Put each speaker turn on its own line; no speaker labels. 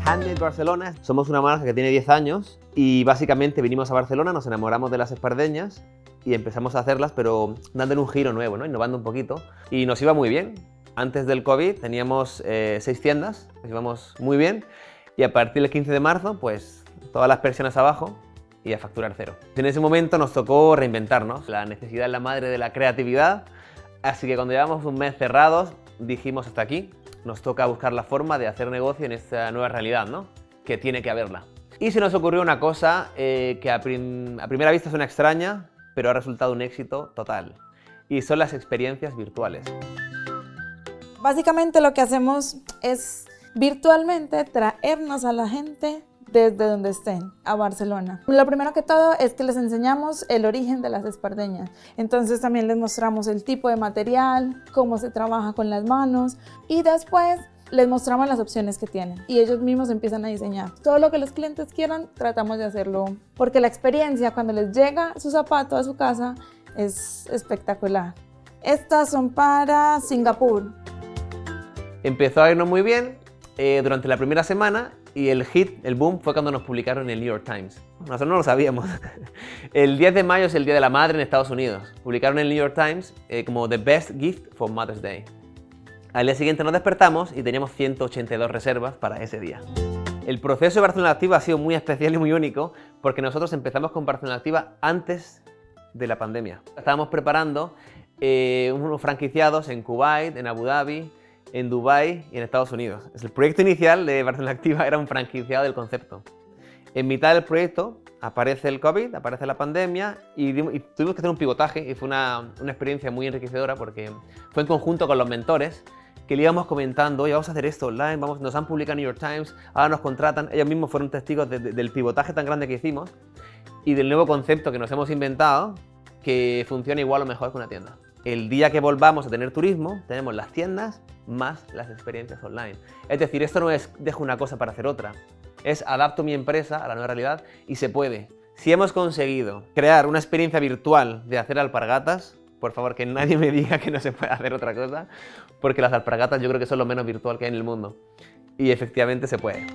Handmade Barcelona. Somos una marca que tiene 10 años y básicamente vinimos a Barcelona, nos enamoramos de las espardeñas y empezamos a hacerlas, pero dándole un giro nuevo, ¿no? Innovando un poquito. Y nos iba muy bien. Antes del COVID teníamos 6 tiendas, nos íbamos muy bien. Y a partir del 15 de marzo, pues todas las persianas abajo y a facturar cero. En ese momento nos tocó reinventarnos. La necesidad es la madre de la creatividad. Así que cuando llevamos un mes cerrados, dijimos hasta aquí. Nos toca buscar la forma de hacer negocio en esta nueva realidad, ¿no? Que tiene que haberla. Y se nos ocurrió una cosa que a primera vista suena extraña, pero ha resultado un éxito total. Y son las experiencias virtuales.
Básicamente lo que hacemos es virtualmente traernos a la gente desde donde estén, a Barcelona. Lo primero que todo es que les enseñamos el origen de las espardeñas. Entonces también les mostramos el tipo de material, cómo se trabaja con las manos y después les mostramos las opciones que tienen y ellos mismos empiezan a diseñar. Todo lo que los clientes quieran, tratamos de hacerlo porque la experiencia cuando les llega su zapato a su casa es espectacular. Estas son para Singapur.
Empezó a irnos muy bien durante la primera semana. Y el hit, el boom, fue cuando nos publicaron en el New York Times. Nosotros no lo sabíamos. El 10 de mayo es el Día de la Madre en Estados Unidos. Publicaron en el New York Times como The Best Gift for Mother's Day. Al día siguiente nos despertamos y teníamos 182 reservas para ese día. El proceso de Barcelona Activa ha sido muy especial y muy único porque nosotros empezamos con Barcelona Activa antes de la pandemia. Estábamos preparando unos franquiciados en Kuwait, en Abu Dhabi, en Dubái y en Estados Unidos. El proyecto inicial de Barcelona Activa era un franquiciado del concepto. En mitad del proyecto aparece el COVID, aparece la pandemia y tuvimos que hacer un pivotaje y fue una experiencia muy enriquecedora porque fue en conjunto con los mentores que le íbamos comentando, oye, vamos a hacer esto online, nos han publicado en New York Times, ahora nos contratan. Ellos mismos fueron testigos del pivotaje tan grande que hicimos y del nuevo concepto que nos hemos inventado que funciona igual o mejor que una tienda. El día que volvamos a tener turismo, tenemos las tiendas más las experiencias online. Es decir, esto no es dejo una cosa para hacer otra, es adapto mi empresa a la nueva realidad y se puede. Si hemos conseguido crear una experiencia virtual de hacer alpargatas, por favor que nadie me diga que no se puede hacer otra cosa, porque las alpargatas yo creo que son lo menos virtual que hay en el mundo. Y efectivamente se puede.